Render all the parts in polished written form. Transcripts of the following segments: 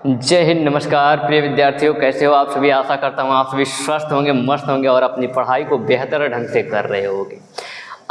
जय हिंद। नमस्कार प्रिय विद्यार्थियों, कैसे हो आप सभी। आशा करता हूँ आप सभी स्वस्थ होंगे, मस्त होंगे और अपनी पढ़ाई को बेहतर ढंग से कर रहे होंगे।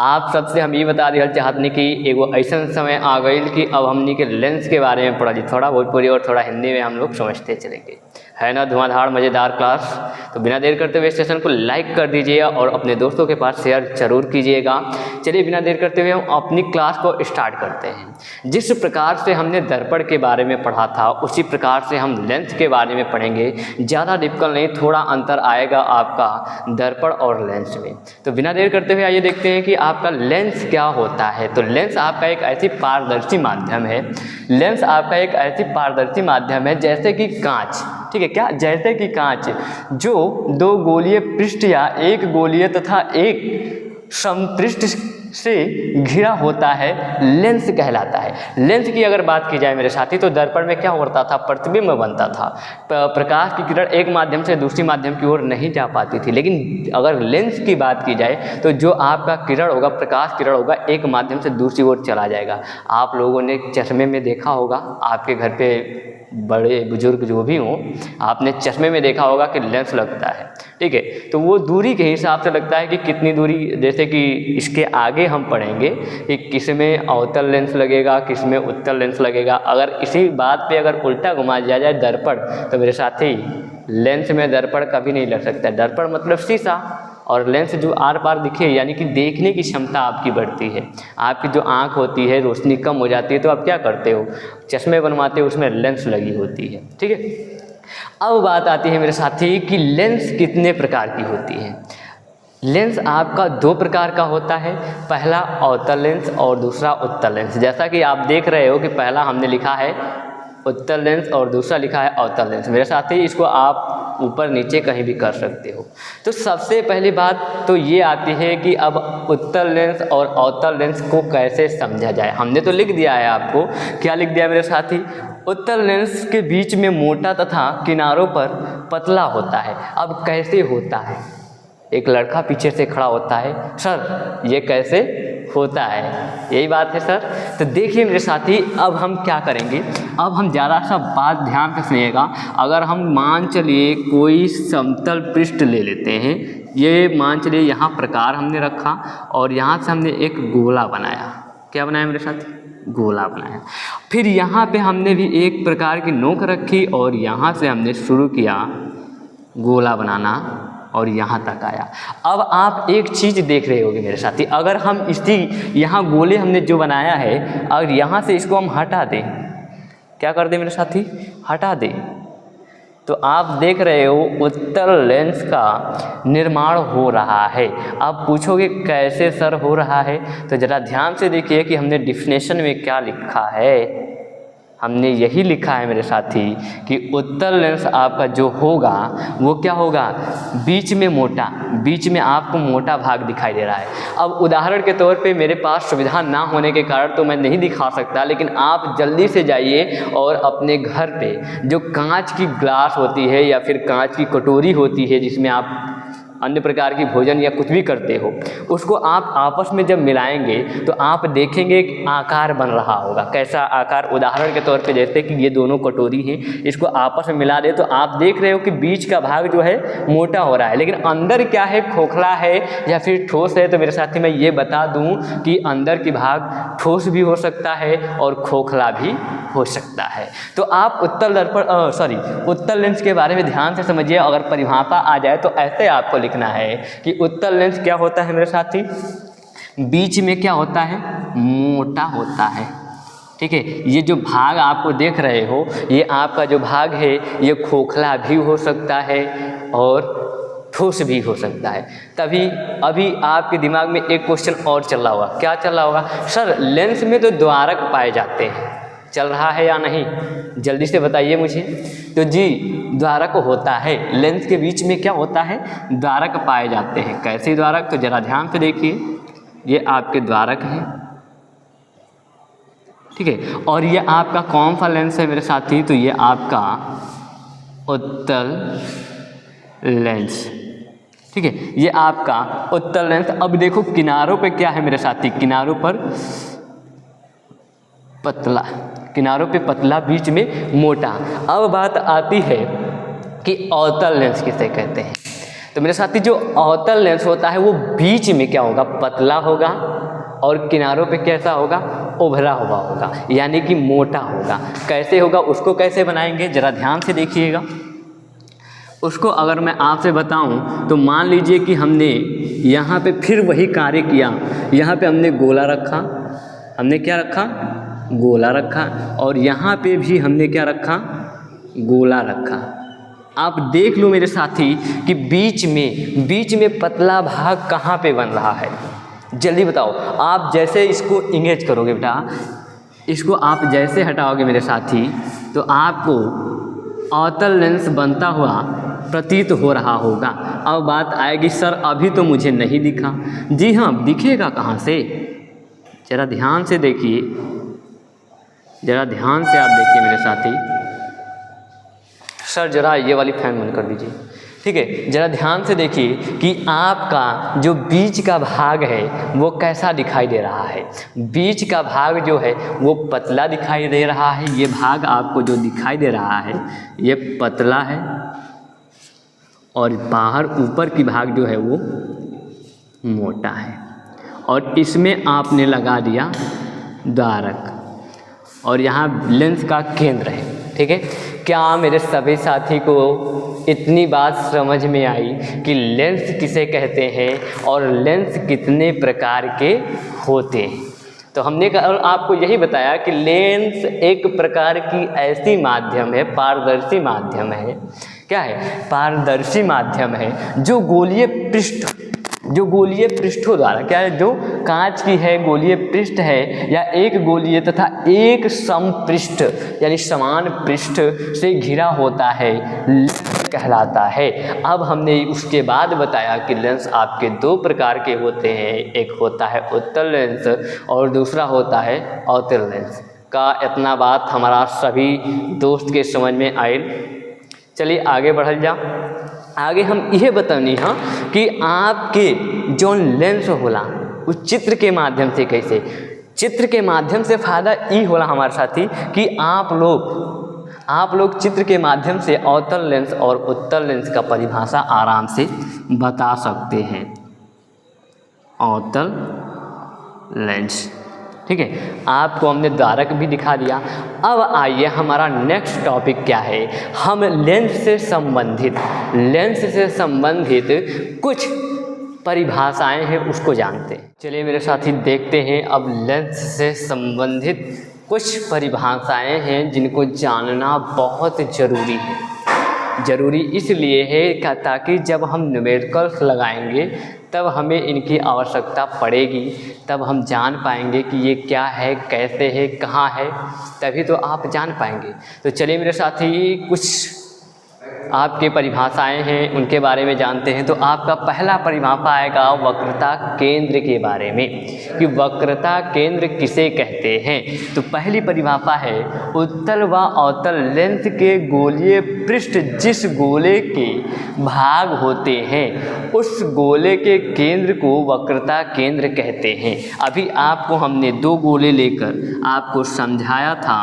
आप सबसे हम ये बता दिया चाहते कि एगो ऐसा समय आ गई कि अब हमनी के लेंस के बारे में पढ़ा जी, थोड़ा भोजपुरी और थोड़ा हिंदी में हम लोग समझते चलेंगे, है ना। धुआंधार मज़ेदार क्लास। तो बिना देर करते हुए सेशन को लाइक कर दीजिएगा और अपने दोस्तों के पास शेयर जरूर कीजिएगा। चलिए बिना देर करते हुए हम अपनी क्लास को स्टार्ट करते हैं। जिस प्रकार से हमने दर्पण के बारे में पढ़ा था उसी प्रकार से हम लेंस के बारे में पढ़ेंगे। ज़्यादा डिफिकल्ट नहीं, थोड़ा अंतर आएगा आपका दर्पण और लेंस में। तो बिना देर करते हुए आइए देखते हैं कि आपका लेंस क्या होता है। तो लेंस आपका एक ऐसी पारदर्शी माध्यम है, लेंस आपका एक ऐसी पारदर्शी माध्यम है जैसे कि कांच, ठीक है क्या, जैसे कि कांच जो दो गोलीय पृष्ठ या एक गोलीय तथा एक समपृष्ठ से घिरा होता है, लेंस कहलाता है। लेंस की अगर बात की जाए मेरे साथी तो दर्पण में क्या होता था, प्रतिबिंब बनता था। प्रकाश की किरण एक माध्यम से दूसरी माध्यम की ओर नहीं जा पाती थी, लेकिन अगर लेंस की बात की जाए तो जो आपका किरण होगा, प्रकाश किरण होगा, एक माध्यम से दूसरी ओर चला जाएगा। आप लोगों ने चश्मे में देखा होगा, आपके घर पे बड़े बुजुर्ग जो भी हों, आपने चश्मे में देखा होगा कि लेंस लगता है, ठीक है। तो वो दूरी के हिसाब से लगता है कि कितनी दूरी, जैसे कि इसके आगे हम पढ़ेंगे कि किस में अवतल लेंस लगेगा, किस में उत्तल लेंस लगेगा। अगर इसी बात पे अगर उल्टा घुमा दिया जाए दर्पण, तो मेरे साथी लेंस में दर्पण कभी नहीं लग सकता। दर्पण मतलब शीशा, और लेंस जो आर पार दिखे, यानी कि देखने की क्षमता आपकी बढ़ती है। आपकी जो आँख होती है, रोशनी कम हो जाती है, तो आप क्या करते हो, चश्मे बनवाते हो, उसमें लेंस लगी होती है, ठीक है। अब बात आती है मेरे साथी कि लेंस कितने प्रकार की होती है। लेंस आपका दो प्रकार का होता है, पहला अवतल लेंस और दूसरा उत्तल लेंस। जैसा कि आप देख रहे हो कि पहला हमने लिखा है उत्तल लेंस और दूसरा लिखा है अवतल लेंस। मेरे साथी इसको आप ऊपर नीचे कहीं भी कर सकते हो। तो सबसे पहली बात तो ये आती है कि अब उत्तल लेंस और अवतल लेंस को कैसे समझा जाए। हमने तो लिख दिया है, आपको क्या लिख दिया मेरे साथी, उत्तल लेंस के बीच में मोटा तथा किनारों पर पतला होता है। अब कैसे होता है, एक लड़का पीछे से खड़ा होता है, सर ये कैसे होता है, यही बात है सर। तो देखिए मेरे साथी, अब हम क्या करेंगे, अब हम ज़्यादा सा बात ध्यान से सुनिएगा। अगर हम मान चलिए कोई समतल पृष्ठ ले लेते हैं, ये मान चलिए यहाँ प्रकार हमने रखा और यहाँ से हमने एक गोला बनाया। क्या बनाया मेरे साथी, गोला बनाया। फिर यहाँ पे हमने भी एक प्रकार की नोक रखी और यहाँ से हमने शुरू किया गोला बनाना और यहाँ तक आया। अब आप एक चीज़ देख रहे होगे मेरे साथी, अगर हम इसी यहाँ गोले हमने जो बनाया है, अगर यहाँ से इसको हम हटा दें, क्या कर दें मेरे साथी, हटा दें, तो आप देख रहे हो उत्तल लेंस का निर्माण हो रहा है। आप पूछोगे कैसे सर हो रहा है, तो ज़रा ध्यान से देखिए कि हमने डिफिनेशन में क्या लिखा है। हमने यही लिखा है मेरे साथी कि उत्तल लेंस आपका जो होगा वो क्या होगा, बीच में मोटा, बीच में आपको मोटा भाग दिखाई दे रहा है। अब उदाहरण के तौर पे मेरे पास सुविधा ना होने के कारण तो मैं नहीं दिखा सकता, लेकिन आप जल्दी से जाइए और अपने घर पे जो कांच की ग्लास होती है या फिर कांच की कटोरी होती है जिसमें आप अन्य प्रकार की भोजन या कुछ भी करते हो, उसको आप आपस में जब मिलाएंगे तो आप देखेंगे कि आकार बन रहा होगा। कैसा आकार, उदाहरण के तौर पे जैसे कि ये दोनों कटोरी हैं, इसको आपस में मिला दे तो आप देख रहे हो कि बीच का भाग जो है मोटा हो रहा है, लेकिन अंदर क्या है, खोखला है या फिर ठोस है। तो मेरे साथी मैं ये बता दूं कि अंदर की भाग ठोस भी हो सकता है और खोखला भी हो सकता है। तो आप उत्तल लेंस के बारे में ध्यान से समझिए। अगर परिभाषा आ जाए तो ऐसे आपको लिखना है कि उत्तल लेंस क्या होता है मेरे साथी, बीच में क्या होता है, मोटा होता है, ठीक है। ये जो भाग आपको देख रहे हो, ये आपका जो भाग है ये खोखला भी हो सकता है और ठोस भी हो सकता है। तभी अभी आपके दिमाग में एक क्वेश्चन और चल रहा होगा, क्या चल रहा होगा, सर लेंस में तो द्वारक पाए जाते हैं, चल रहा है या नहीं, जल्दी से बताइए मुझे। तो जी द्वारक होता है, लेंस के बीच में क्या होता है, द्वारक पाए जाते हैं। कैसे द्वारक, तो जरा ध्यान से देखिए, ये आपके द्वारक हैं, ठीक है। और ये आपका कौन सा लेंस है मेरे साथी, तो ये आपका उत्तल लेंस, ठीक है, ये आपका उत्तल लेंस। अब देखो किनारों पे क्या है मेरे साथी, किनारों पर पतला, किनारों पे पतला, बीच में मोटा। अब बात आती है कि अवतल लेंस किसे कहते हैं। तो मेरे साथी जो अवतल लेंस होता है वो बीच में क्या होगा, पतला होगा और किनारों पे कैसा होगा, उभरा हुआ होगा, यानी कि मोटा होगा। कैसे होगा, उसको कैसे बनाएंगे जरा ध्यान से देखिएगा। उसको अगर मैं आपसे बताऊं तो मान लीजिए कि हमने यहाँ पे फिर वही कार्य किया, यहाँ पे हमने गोला रखा, हमने क्या रखा, गोला रखा, और यहाँ पे भी हमने क्या रखा, गोला रखा। आप देख लो मेरे साथी कि बीच में पतला भाग कहाँ पे बन रहा है, जल्दी बताओ। आप जैसे इसको इंगेज करोगे बेटा, इसको आप जैसे हटाओगे मेरे साथी, तो आपको अवतल लेंस बनता हुआ प्रतीत हो रहा होगा। अब बात आएगी सर अभी तो मुझे नहीं दिखा। जी हाँ, दिखेगा कहाँ से, जरा ध्यान से देखिए, जरा ध्यान से आप देखिए मेरे साथी। सर जरा ये वाली फैन बंद कर दीजिए, ठीक है। जरा ध्यान से देखिए कि आपका जो बीच का भाग है वो कैसा दिखाई दे रहा है। बीच का भाग जो है वो पतला दिखाई दे रहा है, ये भाग आपको जो दिखाई दे रहा है ये पतला है, और बाहर ऊपर की भाग जो है वो मोटा है, और इसमें आपने लगा दिया द्वारक, और यहाँ लेंस का केंद्र है, ठीक है। क्या मेरे सभी साथी को इतनी बात समझ में आई कि लेंस किसे कहते हैं और लेंस कितने प्रकार के होते हैं। तो हमने आपको यही बताया कि लेंस एक प्रकार की ऐसी माध्यम है, पारदर्शी माध्यम है। क्या है, पारदर्शी माध्यम है जो गोलीय पृष्ठों द्वारा, क्या है, जो कांच की है, गोलीय पृष्ठ है, या एक गोलीय तथा एक समपृष्ठ यानी समान पृष्ठ से घिरा होता है, लेंस कहलाता है। अब हमने उसके बाद बताया कि लेंस आपके दो प्रकार के होते हैं, एक होता है उत्तल लेंस और दूसरा होता है अवतल लेंस। का इतना बात हमारा सभी दोस्त के समझ में आए। चलिए आगे बढ़ल जा। आगे हम यह बतानी है कि आपके जो लेंस होला उस चित्र के माध्यम से कैसे, चित्र के माध्यम से फ़ायदा ये होला हमारे साथी कि आप लोग चित्र के माध्यम से अवतल लेंस और उत्तल लेंस का परिभाषा आराम से बता सकते हैं। अवतल लेंस, ठीक है, आपको हमने द्वारक भी दिखा दिया। अब आइए हमारा नेक्स्ट टॉपिक क्या है, हम लेंस से संबंधित कुछ परिभाषाएं हैं उसको जानते हैं। चलिए मेरे साथी देखते हैं अब लेंस से संबंधित कुछ परिभाषाएं हैं जिनको जानना बहुत ज़रूरी है। ज़रूरी इसलिए है ताकि जब हम न्यूमेरिकल्स लगाएंगे तब हमें इनकी आवश्यकता पड़ेगी, तब हम जान पाएंगे कि ये क्या है, कैसे है, कहाँ है, तभी तो आप जान पाएंगे। तो चलिए मेरे साथी कुछ आपके परिभाषाएं हैं उनके बारे में जानते हैं। तो आपका पहला परिभाषा आएगा वक्रता केंद्र के बारे में, कि वक्रता केंद्र किसे कहते हैं। तो पहली परिभाषा है उत्तल व अवतल लेंस के गोलीय पृष्ठ जिस गोले के भाग होते हैं उस गोले के केंद्र को वक्रता केंद्र कहते हैं। अभी आपको हमने दो गोले लेकर आपको समझाया था,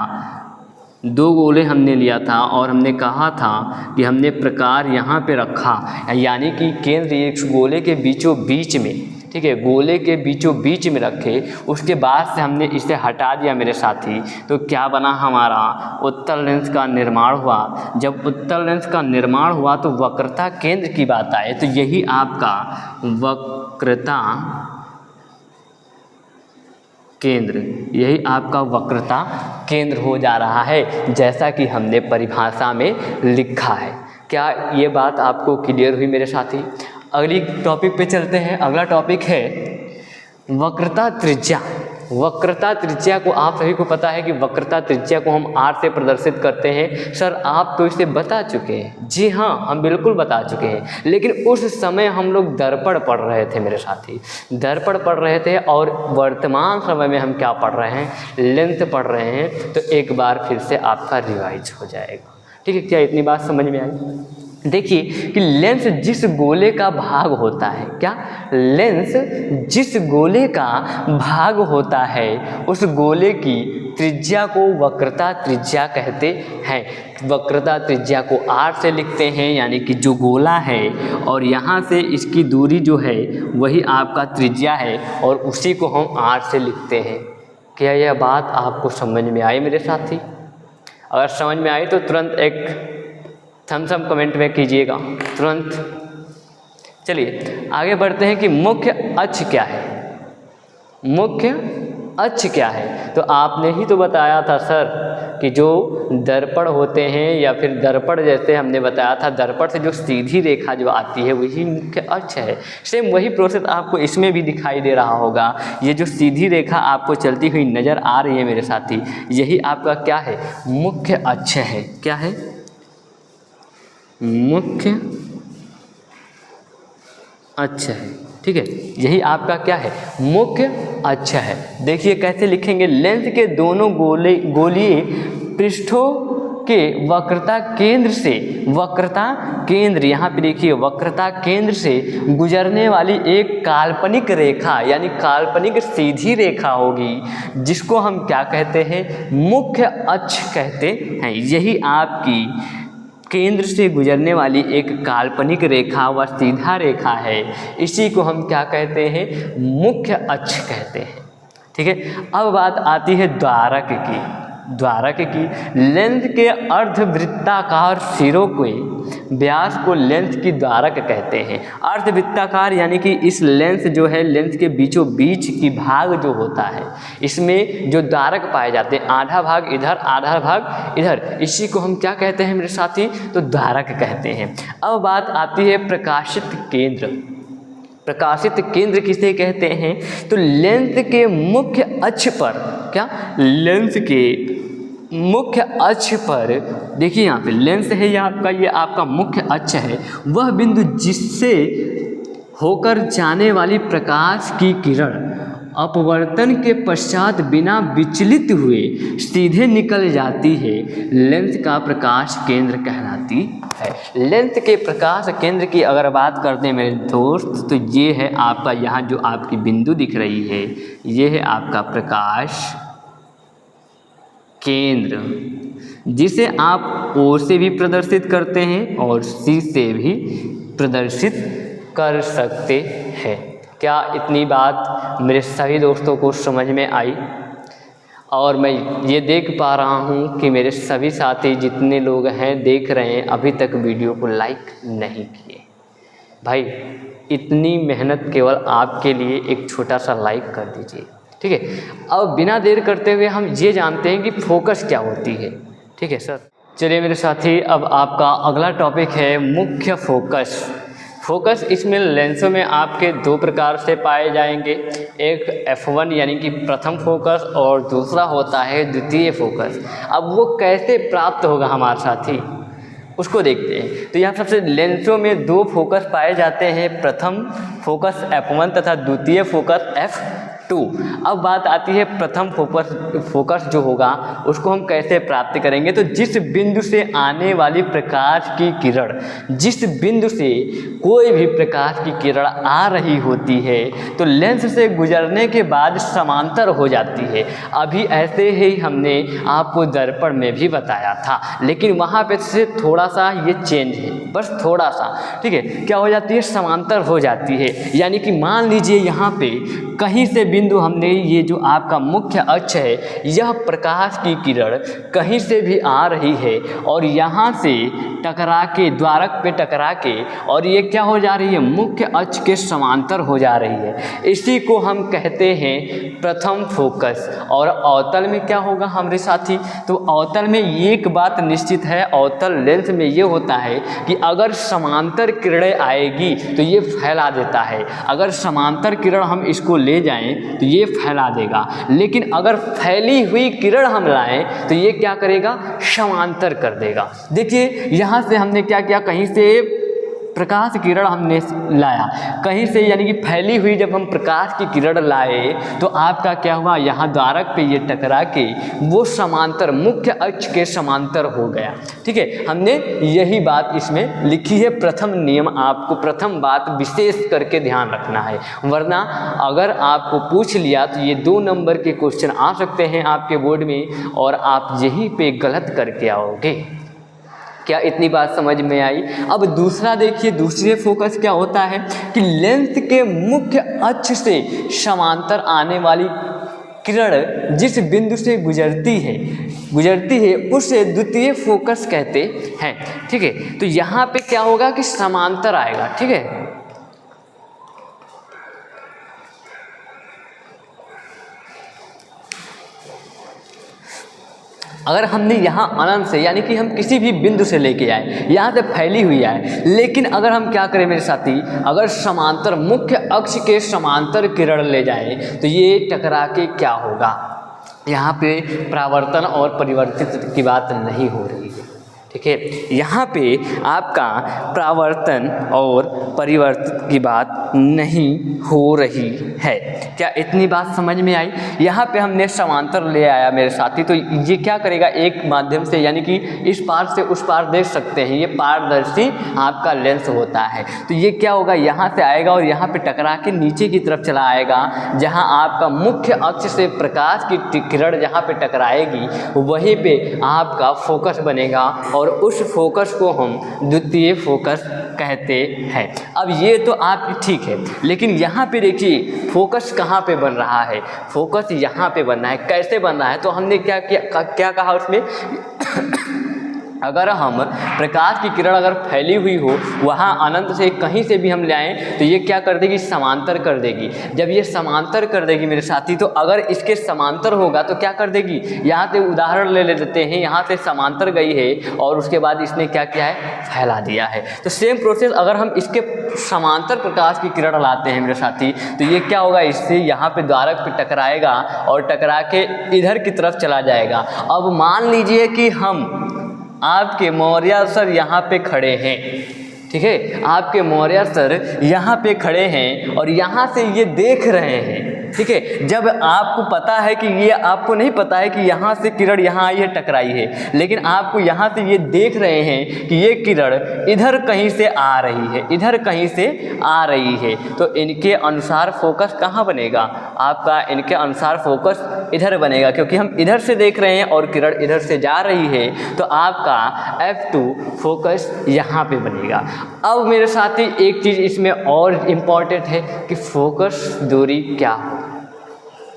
दो गोले हमने लिया था और हमने कहा था कि हमने प्रकार यहाँ पे रखा, यानी कि केंद्र एक गोले के बीचों बीच में, ठीक है, गोले के बीचों बीच में रखे, उसके बाद से हमने इसे हटा दिया मेरे साथी। तो क्या बना, हमारा उत्तल लेंस का निर्माण हुआ। जब उत्तल लेंस का निर्माण हुआ तो वक्रता केंद्र की बात आए, तो यही आपका वक्रता केंद्र, यही आपका वक्रता केंद्र हो जा रहा है, जैसा कि हमने परिभाषा में लिखा है। क्या ये बात आपको क्लियर हुई मेरे साथी? अगली टॉपिक पे चलते हैं। अगला टॉपिक है वक्रता त्रिज्या। वक्रता त्रिज्या को आप सभी को पता है कि वक्रता त्रिज्या को हम r से प्रदर्शित करते हैं। सर आप तो इसे बता चुके हैं। जी हाँ, हम बिल्कुल बता चुके हैं, लेकिन उस समय हम लोग दर्पण पढ़ रहे थे मेरे साथी, दर्पण पढ़ रहे थे, और वर्तमान समय में हम क्या पढ़ रहे हैं, लेंथ पढ़ रहे हैं। तो एक बार फिर से आपका रिवाइज हो जाएगा, ठीक है। क्या इतनी बात समझ में आई? देखिए कि लेंस जिस गोले का भाग होता है, क्या, लेंस जिस गोले का भाग होता है उस गोले की त्रिज्या को वक्रता त्रिज्या कहते हैं। वक्रता त्रिज्या को r से लिखते हैं, यानी कि जो गोला है और यहाँ से इसकी दूरी जो है वही आपका त्रिज्या है और उसी को हम r से लिखते हैं। क्या यह बात आपको समझ में आई मेरे साथी? अगर समझ में आई तो तुरंत एक थम्स अप कमेंट में कीजिएगा तुरंत। चलिए आगे बढ़ते हैं कि मुख्य अक्ष क्या है। मुख्य अक्ष क्या है? तो आपने ही तो बताया था सर कि जो दर्पण होते हैं या फिर दर्पण जैसे हमने बताया था, दर्पण से जो सीधी रेखा जो आती है वही मुख्य अक्ष है। सेम वही प्रोसेस आपको इसमें भी दिखाई दे रहा होगा। ये जो सीधी रेखा आपको चलती हुई नज़र आ रही है मेरे साथी, यही आपका क्या है? मुख्य अक्ष है। क्या है? मुख्य अक्ष है। ठीक है, यही आपका क्या है? मुख्य अक्ष है। देखिए कैसे लिखेंगे, लेंस के दोनों गोलीय पृष्ठों के वक्रता केंद्र से, वक्रता केंद्र यहाँ पे देखिए, वक्रता केंद्र से गुजरने वाली एक काल्पनिक रेखा यानी काल्पनिक सीधी रेखा होगी, जिसको हम क्या कहते हैं? मुख्य अक्ष कहते हैं। यही आपकी केंद्र से गुजरने वाली एक काल्पनिक रेखा व सीधा रेखा है, इसी को हम क्या कहते हैं? मुख्य अक्ष कहते हैं। ठीक है, अब बात आती है द्वारक की। द्वारक की, लेंस के अर्धवृत्ताकार सिरों के व्यास को लेंस की द्वारक कहते हैं। अर्धवृत्ताकार यानी कि इस लेंस जो है, लेंस के बीचों बीच की भाग जो होता है, इसमें जो द्वारक पाए जाते हैं, आधा भाग इधर आधा भाग इधर, इसी को हम क्या कहते हैं मेरे साथी? तो द्वारक कहते हैं। अब बात आती है प्रकाशित केंद्र। प्रकाशित केंद्र किसे कहते हैं? तो लेंस के मुख्य अक्ष पर, क्या? लेंस के मुख्य अक्ष पर देखिए, यहाँ पे लेंस है ये आपका मुख्य अक्ष है, वह बिंदु जिससे होकर जाने वाली प्रकाश की किरण अपवर्तन के पश्चात बिना विचलित हुए सीधे निकल जाती है, लेंस का प्रकाश केंद्र कहलाती है। लेंस के प्रकाश केंद्र की अगर बात करते हैं मेरे दोस्त, तो ये है आपका, यहाँ जो आपकी बिंदु दिख रही है, ये है आपका प्रकाश केंद्र, जिसे आप O से भी प्रदर्शित करते हैं और C से भी प्रदर्शित कर सकते हैं। क्या इतनी बात मेरे सभी दोस्तों को समझ में आई? और मैं ये देख पा रहा हूँ कि मेरे सभी साथी जितने लोग हैं देख रहे हैं, अभी तक वीडियो को लाइक नहीं किए। भाई इतनी मेहनत केवल आपके लिए, एक छोटा सा लाइक कर दीजिए। ठीक है, अब बिना देर करते हुए हम ये जानते हैं कि फोकस क्या होती है। ठीक है सर, चलिए मेरे साथी, अब आपका अगला टॉपिक है मुख्य फोकस। फोकस इसमें लेंसों में आपके दो प्रकार से पाए जाएंगे, एक F1 यानी कि प्रथम फोकस और दूसरा होता है द्वितीय फोकस। अब वो कैसे प्राप्त होगा हमारे साथी, उसको देखते हैं। तो यहाँ सबसे लेंसों में दो फोकस पाए जाते हैं, प्रथम फोकस F1 तथा द्वितीय फोकस F2। अब बात आती है प्रथम फोकस जो होगा उसको हम कैसे प्राप्त करेंगे? तो जिस बिंदु से आने वाली प्रकाश की किरण, जिस बिंदु से कोई भी प्रकाश की किरण आ रही होती है तो लेंस से गुजरने के बाद समांतर हो जाती है। अभी ऐसे ही हमने आपको दर्पण में भी बताया था, लेकिन वहाँ पे से थोड़ा सा ये चेंज है, बस थोड़ा सा। ठीक है, क्या हो जाती है? समांतर हो जाती है। यानी कि मान लीजिए यहाँ पे कहीं से बिंदु हमने, ये जो आपका मुख्य अक्ष है, यह प्रकाश की किरण कहीं से भी आ रही है और यहाँ से टकरा के, द्वारक पे टकरा के, और ये क्या हो जा रही है? मुख्य अक्ष के समांतर हो जा रही है। इसी को हम कहते हैं प्रथम फोकस। और अवतल में क्या होगा हमारे साथी? तो अवतल में एक बात निश्चित है, अवतल लेंस में ये होता है कि अगर समांतर किरणें आएगी तो ये फैला देता है। अगर समांतर किरण हम इसको ले जाएं तो ये फैला देगा, लेकिन अगर फैली हुई किरण हम लाएं तो ये क्या करेगा? समांतर कर देगा। देखिए यहाँ से हमने क्या किया, कहीं से प्रकाश किरण हमने लाया कहीं से, यानी कि फैली हुई जब हम प्रकाश की किरण लाए तो आपका क्या हुआ, यहाँ द्वारक पे ये टकरा के वो समांतर, मुख्य अक्ष के समांतर हो गया। ठीक है, हमने यही बात इसमें लिखी है। प्रथम नियम, आपको प्रथम बात विशेष करके ध्यान रखना है, वरना अगर आपको पूछ लिया तो ये 2 नंबर के क्वेश्चन आ सकते हैं आपके बोर्ड में और आप यहीं पे गलत करके आओगे। क्या इतनी बात समझ में आई? अब दूसरा देखिए, दूसरे फोकस क्या होता है कि लेंस के मुख्य अक्ष से समांतर आने वाली किरण जिस बिंदु से गुजरती है उसे द्वितीय फोकस कहते हैं। ठीक है, तो यहाँ पे क्या होगा कि समांतर आएगा। ठीक है, अगर हमने यहाँ अनंत से, यानी कि हम किसी भी बिंदु से लेके आए, यहाँ से फैली हुई है, लेकिन अगर हम क्या करें मेरे साथी, अगर समांतर, मुख्य अक्ष के समांतर किरण ले जाएं तो ये टकरा के क्या होगा, यहाँ पे परावर्तन और परिवर्तित की बात नहीं हो रही है। ठीक है, यहाँ पे आपका परावर्तन और परिवर्तित की बात नहीं हो रही है। क्या इतनी बात समझ में आई? यहाँ पे हमने समांतर ले आया मेरे साथी, तो ये क्या करेगा, एक माध्यम से, यानी कि इस पार से उस पार देख सकते हैं, ये पारदर्शी आपका लेंस होता है। तो ये क्या होगा, यहाँ से आएगा और यहाँ पे टकरा के नीचे की तरफ चला आएगा, जहाँ आपका मुख्य अक्ष से प्रकाश की किरण जहाँ पे टकराएगी वहीं पे आपका फोकस बनेगा और उस फोकस को हम द्वितीय फोकस कहते हैं। अब ये तो आप ठीक है, लेकिन यहाँ पे देखिए फोकस कहाँ पे बन रहा है, फोकस यहाँ पे बन रहा है। कैसे बन रहा है, तो हमने क्या कहा उसमें अगर हम प्रकाश की किरण अगर फैली हुई हो वहाँ अनंत से कहीं से भी हम ले आएँ तो ये क्या कर देगी, समांतर कर देगी। जब ये समांतर कर देगी मेरे साथी, तो अगर इसके समांतर होगा तो क्या कर देगी, यहाँ से उदाहरण ले लेते हैं, यहाँ से समांतर गई है और उसके बाद इसने क्या किया है, फैला दिया है। तो सेम प्रोसेस अगर हम इसके समांतर प्रकाश की किरण लाते हैं मेरे साथी, तो ये क्या होगा, इससे यहाँ पे द्वारक पे टकराएगा और टकरा के इधर की तरफ चला जाएगा। अब मान लीजिए कि हम आपके मौर्य सर यहाँ पे खड़े हैं। ठीक है, आपके मौर्य सर यहाँ पे खड़े हैं और यहाँ से ये देख रहे हैं। ठीक है, जब आपको पता है कि ये, आपको नहीं पता है कि यहाँ से किरण यहाँ आई है, टकराई है, लेकिन आपको यहाँ से ये देख रहे हैं कि ये किरण इधर कहीं से आ रही है, इधर कहीं से आ रही है, तो इनके अनुसार फोकस कहाँ बनेगा आपका, इनके अनुसार फोकस इधर बनेगा, क्योंकि हम इधर से देख रहे हैं और किरण इधर से जा रही है, तो आपका F2 फोकस यहाँ पे बनेगा। अब मेरे साथी एक चीज़ इसमें और इम्पॉर्टेंट है कि फोकस दूरी क्या हो।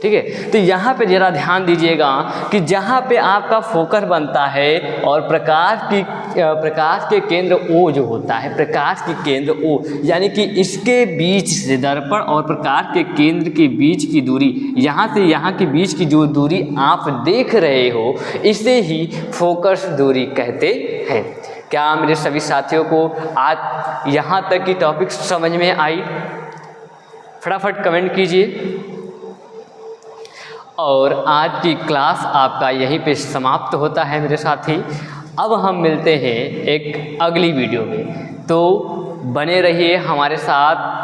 ठीक है, तो यहाँ पे ज़रा ध्यान दीजिएगा कि जहाँ पे आपका फोकस बनता है और प्रकाश के केंद्र O जो होता है, प्रकाश के केंद्र O, यानी कि इसके बीच से दर्पण और प्रकाश के केंद्र के बीच की दूरी, यहाँ से यहाँ के बीच की जो दूरी आप देख रहे हो, इसे ही फोकस दूरी कहते हैं। क्या मेरे सभी साथियों को आज यहाँ तक की टॉपिक समझ में आई? फटाफट कमेंट कीजिए। और आज की क्लास आपका यहीं पे समाप्त होता है मेरे साथी। अब हम मिलते हैं एक अगली वीडियो में, तो बने रहिए हमारे साथ।